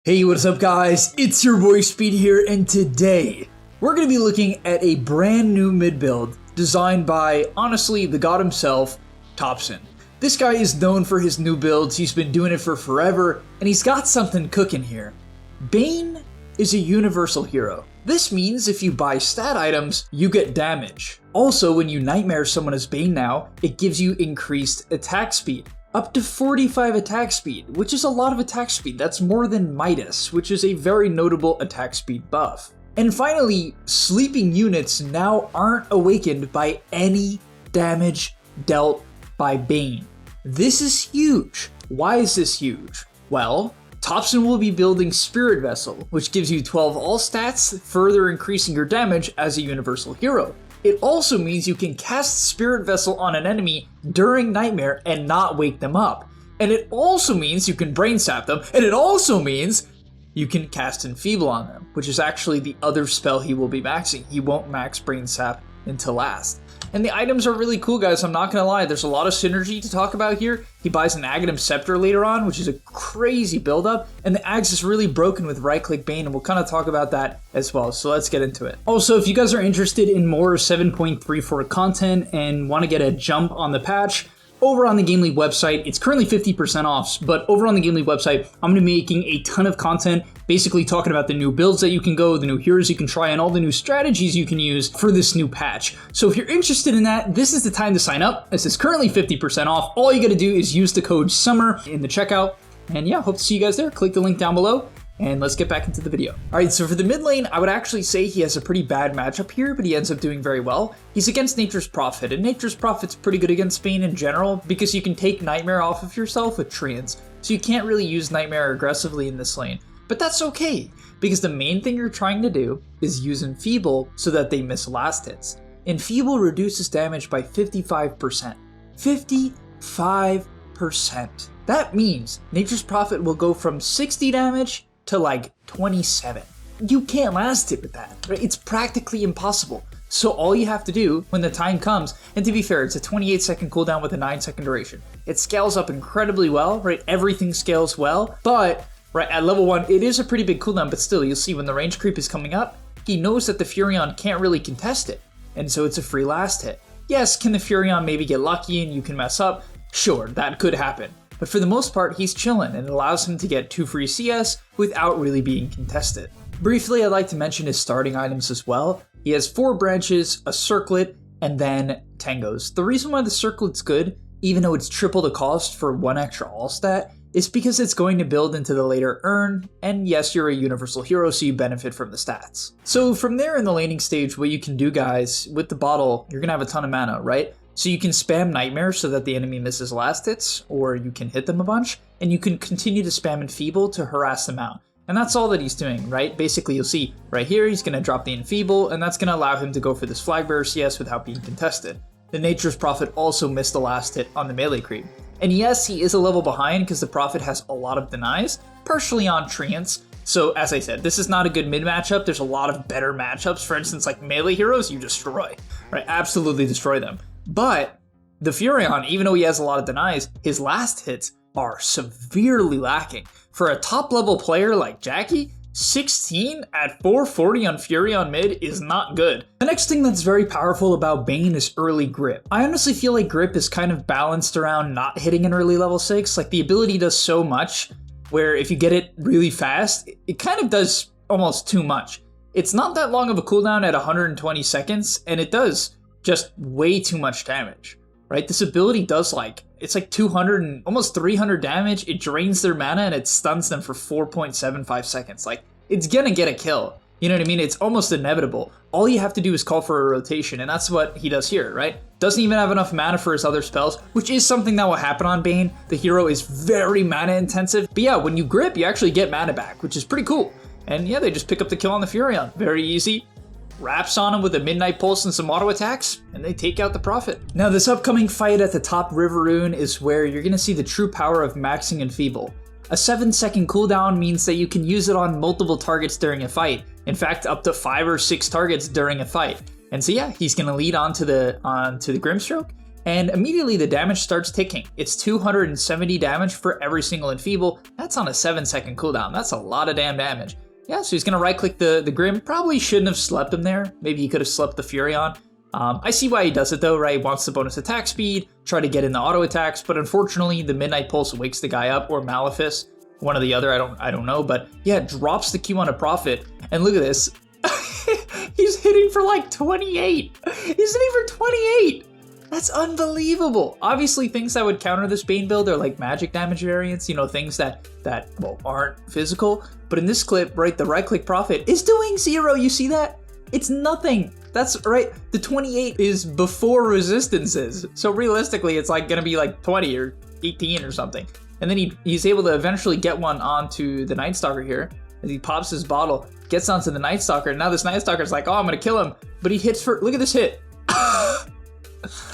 Hey, what's up guys? It's your boy Speed here, and today we're going to be looking at a brand new mid build designed by, honestly, the god himself, Topson. This guy is known for his new builds, he's been doing it for forever, and he's got something cooking here. Bane is a universal hero. This means if you buy stat items, you get damage. Also, when you nightmare someone as Bane now, it gives you increased attack speed. Up to 45 attack speed, which is a lot of attack speed. That's more than Midas, which is a very notable attack speed buff. And finally, sleeping units now aren't awakened by any damage dealt by Bane. This is huge. Why is this huge? Well, Topson will be building Spirit Vessel, which gives you 12 all stats, further increasing your damage as a universal hero. It also means you can cast Spirit Vessel on an enemy during Nightmare and not wake them up. And it also means you can Brain Sap them, and it also means you can cast Enfeeble on them, which is actually the other spell he will be maxing. He won't max Brain Sap until last. And the items are really cool, guys, I'm not gonna lie. There's a lot of synergy to talk about here. He buys an Aghanim Scepter later on, which is a crazy build-up, and the Axe is really broken with right-click Bane, and we'll kind of talk about that as well, so let's get into it. Also, if you guys are interested in more 7.34 content and want to get a jump on the patch, over on the Gamely website, it's currently 50% off, but over on the Gamely website, I'm going to be making a ton of content, basically talking about the new builds that you can go, the new heroes you can try, and all the new strategies you can use for this new patch. So if you're interested in that, this is the time to sign up. This is currently 50% off. All you got to do is use the code SUMMER in the checkout. And yeah, hope to see you guys there. Click the link down below. And let's get back into the video. Alright, so for the mid lane, I would actually say he has a pretty bad matchup here, but he ends up doing very well. He's against Nature's Prophet, and Nature's Prophet's pretty good against Bane in general, because you can take Nightmare off of yourself with Treants, so you can't really use Nightmare aggressively in this lane. But that's okay, because the main thing you're trying to do is use Enfeeble so that they miss last hits. Enfeeble reduces damage by 55%. 55%. That means Nature's Prophet will go from 60 damage to like 27. You can't last it with that, right? It's practically impossible. So all you have to do when the time comes, and to be fair, it's a 28-second cooldown with a 9-second duration. It scales up incredibly well, right? Everything scales well, but right at level 1, it is a pretty big cooldown, but still, you'll see when the range creep is coming up, he knows that the Furion can't really contest it, and so it's a free last hit. Yes, can the Furion maybe get lucky and you can mess up? Sure, that could happen. But for the most part, he's chillin', and it allows him to get 2 free CS without really being contested. Briefly, I'd like to mention his starting items as well. He has 4 branches, a circlet, and then tangos. The reason why the circlet's good, even though it's triple the cost for 1 extra all stat, is because it's going to build into the later urn, and yes, you're a universal hero, so you benefit from the stats. So from there in the laning stage, what you can do, guys, with the bottle, you're gonna have a ton of mana, right? So you can spam Nightmare so that the enemy misses last hits, or you can hit them a bunch, and you can continue to spam Enfeeble to harass them out. And that's all that he's doing, right? Basically, you'll see right here, he's going to drop the Enfeeble, and that's going to allow him to go for this Flag Bearer CS without being contested. The Nature's Prophet also missed the last hit on the melee creep. And yes, he is a level behind because the Prophet has a lot of denies, partially on Treants. So as I said, this is not a good mid matchup. There's a lot of better matchups. For instance, like melee heroes, you destroy, right? Absolutely destroy them. But the Furion, even though he has a lot of denies, his last hits are severely lacking. For a top level player like Jackie, 16 at 440 on Furion mid is not good. The next thing that's very powerful about Bane is early grip. I honestly feel like grip is kind of balanced around not hitting an early level 6. Like the ability does so much where if you get it really fast, it kind of does almost too much. It's not that long of a cooldown at 120 seconds, and it does just way too much damage, right? This ability does it's like 200 and almost 300 damage. It drains their mana and it stuns them for 4.75 seconds. Like, it's gonna get a kill. You know what I mean? It's almost inevitable. All you have to do is call for a rotation, and that's what he does here, right? Doesn't even have enough mana for his other spells, which is something that will happen on Bane. The hero is very mana intensive. But yeah, when you grip, you actually get mana back, which is pretty cool. And yeah, they just pick up the kill on the Furion. Very easy. Wraps on him with a Midnight Pulse and some auto attacks, and they take out the Prophet. Now this upcoming fight at the top River Rune is where you're going to see the true power of maxing Enfeeble. A 7-second cooldown means that you can use it on multiple targets during a fight. In fact, up to 5 or 6 targets during a fight. And so yeah, he's going to lead onto the Grimstroke, and immediately the damage starts ticking. It's 270 damage for every single Enfeeble. That's on a 7-second cooldown. That's a lot of damn damage. Yeah, so he's gonna right-click the Grim. Probably shouldn't have slept him there. Maybe he could have slept the Furion. I see why he does it though, right? He wants the bonus attack speed, try to get in the auto attacks, but unfortunately the Midnight Pulse wakes the guy up, or Malefice, one or the other, I don't know, but yeah, drops the Q on a Prophet, and look at this. He's hitting for like 28. He's hitting for 28. That's unbelievable. Obviously, things that would counter this Bane build are like magic damage variants, you know, things that well, aren't physical. But in this clip, right, the right-click Prophet is doing 0. You see that? It's nothing. That's right. The 28 is before resistances. So realistically, it's like gonna be like 20 or 18 or something. And then he's able to eventually get one onto the Night Stalker here. As he pops his bottle, gets onto the Night Stalker. And now this Night Stalker's like, oh, I'm gonna kill him. But he hits for, look at this hit.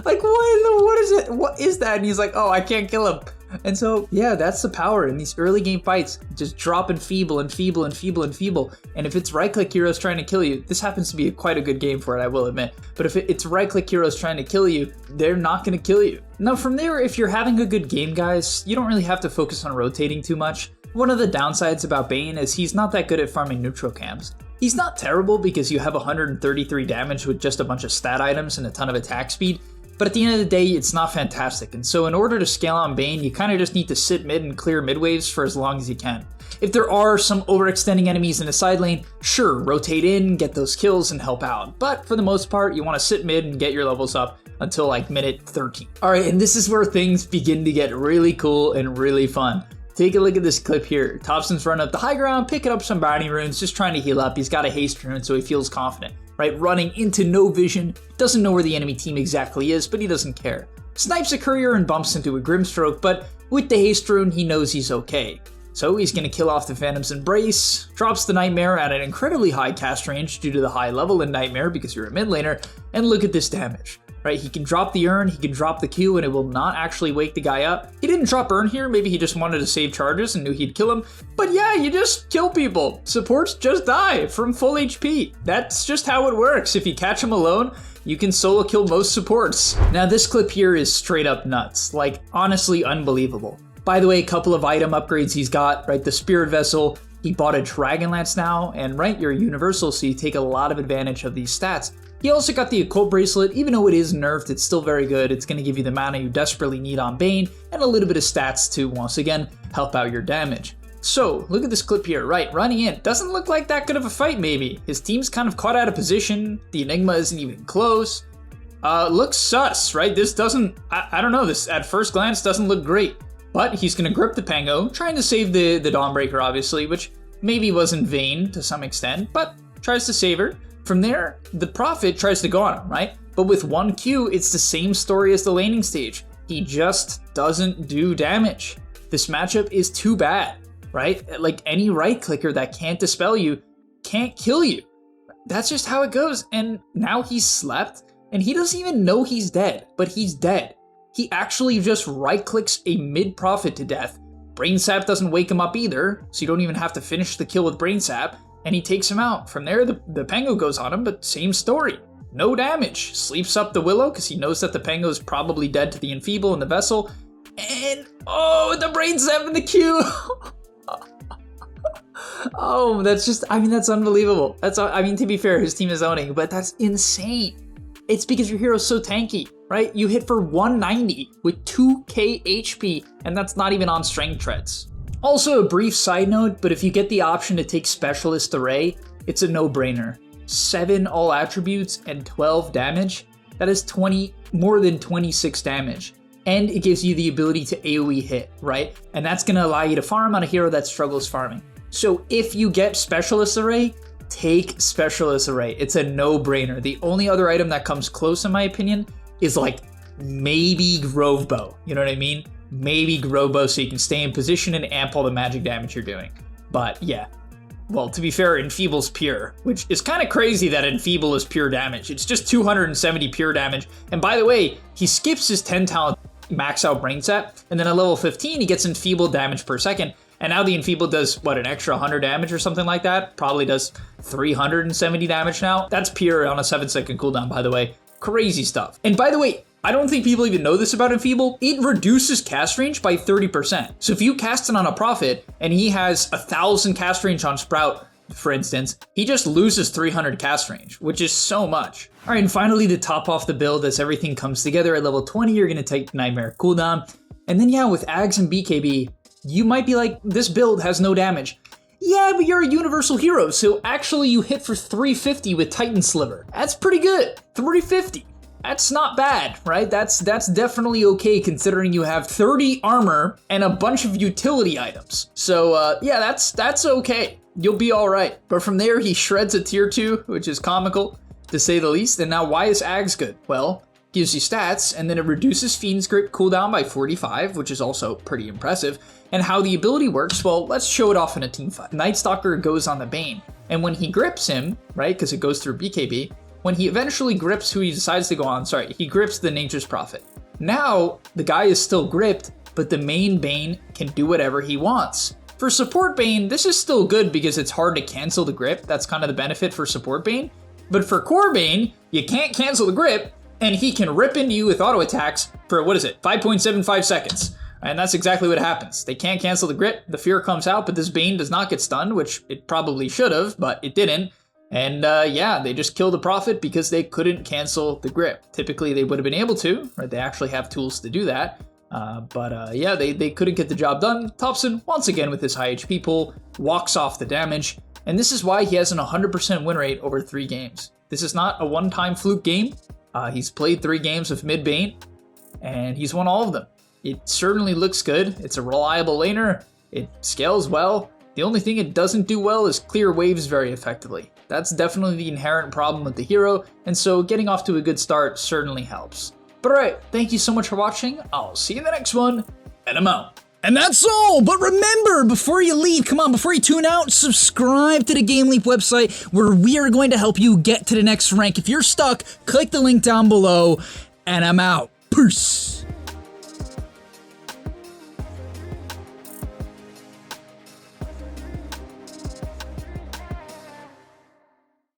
Like, what is it? What is that? And he's like, oh, I can't kill him. And so, yeah, that's the power in these early game fights. Just drop Enfeeble, Enfeeble, Enfeeble, Enfeeble. And if it's right-click heroes trying to kill you, this happens to be quite a good game for it, I will admit. But if it's right-click heroes trying to kill you, they're not going to kill you. Now, from there, if you're having a good game, guys, you don't really have to focus on rotating too much. One of the downsides about Bane is he's not that good at farming neutral cams. He's not terrible because you have 133 damage with just a bunch of stat items and a ton of attack speed, but at the end of the day, it's not fantastic. And so in order to scale on Bane, you kind of just need to sit mid and clear mid waves for as long as you can. If there are some overextending enemies in the side lane, sure, rotate in, get those kills, and help out. But for the most part, you want to sit mid and get your levels up until like minute 13. All right, and this is where things begin to get really cool and really fun. Take a look at this clip here. Topson's running up the high ground, picking up some bounty runes, just trying to heal up. He's got a haste rune, so he feels confident, right? Running into no vision, doesn't know where the enemy team exactly is, but he doesn't care. Snipes a courier and bumps into a Grimstroke, but with the haste rune, he knows he's okay. So he's going to kill off the Phantom's Embrace, drops the Nightmare at an incredibly high cast range due to the high level in Nightmare because you're a mid laner, and look at this damage. Right, he can drop the Urn, he can drop the Q, and it will not actually wake the guy up. He didn't drop Urn here, maybe he just wanted to save charges and knew he'd kill him. But yeah, you just kill people. Supports just die from full HP. That's just how it works. If you catch him alone, you can solo kill most supports. Now this clip here is straight up nuts, like honestly unbelievable. By the way, a couple of item upgrades he's got, right, the Spirit Vessel, he bought a Dragonlance now, and right, you're universal, so you take a lot of advantage of these stats. He also got the Occult Bracelet. Even though it is nerfed, it's still very good. It's going to give you the mana you desperately need on Bane, and a little bit of stats to, once again, help out your damage. So, look at this clip here, right, running in. Doesn't look like that good of a fight, maybe. His team's kind of caught out of position. The Enigma isn't even close. Looks sus, right? This doesn't, I don't know, this at first glance doesn't look great. But he's going to grip the Pango, trying to save the Dawnbreaker, obviously, which maybe was in vain to some extent, but tries to save her. From there, the Prophet tries to go on him, right? But with one Q, it's the same story as the laning stage. He just doesn't do damage. This matchup is too bad, right? Like any right clicker that can't dispel you can't kill you. That's just how it goes. And now he's slept and he doesn't even know he's dead, but he's dead. He actually just right clicks a mid Prophet to death. Brain Sap doesn't wake him up either, so you don't even have to finish the kill with Brain Sap. And he takes him out. From there, the Pango goes on him, but same story. No damage. Sleeps up the Willow because he knows that the Pango is probably dead to the Enfeeble and the Vessel. And, oh, the Brain Sap in the queue. Oh, that's just, I mean, that's unbelievable. I mean, to be fair, his team is owning, but that's insane. It's because your hero's so tanky, right? You hit for 190 with 2k HP, and that's not even on strength treads. Also, a brief side note, but if you get the option to take Specialist Array, it's a no-brainer. 7 all attributes and 12 damage, that is more than 26 damage. And it gives you the ability to AoE hit, right? And that's gonna allow you to farm on a hero that struggles farming. So if you get Specialist Array, take Specialist Array. It's a no-brainer. The only other item that comes close, in my opinion, is like maybe Grove Bow, you know what I mean? Maybe Grove Bow so you can stay in position and amp all the magic damage you're doing. But yeah, well, to be fair, Enfeeble's pure, which is kind of crazy that Enfeeble is pure damage. It's just 270 pure damage. And by the way, he skips his 10 talent max out Brain Sap, and then at level 15, he gets Enfeeble damage per second. And now the Enfeeble does, what, an extra 100 damage or something like that? Probably does 370 damage now. That's pure on a 7-second cooldown, by the way. Crazy stuff. And by the way, I don't think people even know this about Enfeeble. It reduces cast range by 30%. So if you cast it on a Prophet and he has 1,000 cast range on Sprout, for instance, he just loses 300 cast range, which is so much. All right, and finally, to top off the build, as everything comes together at level 20, you're gonna take Nightmare cooldown. And then yeah, with Ags and BKB, you might be like, this build has no damage. Yeah, but you're a universal hero, so actually you hit for 350 with Titan Sliver. That's pretty good, 350. That's not bad, right? That's definitely okay considering you have 30 armor and a bunch of utility items. So yeah, that's okay. You'll be all right. But from there, he shreds a tier 2, which is comical, to say the least. And now why is Ags good? Well, gives you stats, and then it reduces Fiend's Grip cooldown by 45, which is also pretty impressive. And how the ability works, well, let's show it off in a team fight. Night Stalker goes on the Bane, and when he grips him, right, because it goes through BKB, when he eventually grips who he decides to go on, he grips the Nature's Prophet. Now, the guy is still gripped, but the main Bane can do whatever he wants. For support Bane, this is still good because it's hard to cancel the grip. That's kind of the benefit for support Bane. But for core Bane, you can't cancel the grip, and he can rip into you with auto attacks for, 5.75 seconds. And that's exactly what happens. They can't cancel the grip, the fear comes out, but this Bane does not get stunned, which it probably should have, but it didn't. And yeah, they just kill the Prophet because they couldn't cancel the grip. Typically they would have been able to, right? They actually have tools to do that. But yeah, they couldn't get the job done. Topson, once again with his high HP pull, walks off the damage. And this is why he has an 100% win rate over 3 games. This is not a one-time fluke game. He's played 3 games with mid Bane, and he's won all of them. It certainly looks good. It's a reliable laner. It scales well. The only thing it doesn't do well is clear waves very effectively. That's definitely the inherent problem with the hero, and so getting off to a good start certainly helps. But alright, thank you so much for watching. I'll see you in the next one, and I'm out. And that's all, but remember, before you leave, before you tune out, subscribe to the Game Leap website where we are going to help you get to the next rank. If you're stuck, click the link down below, and I'm out. Peace.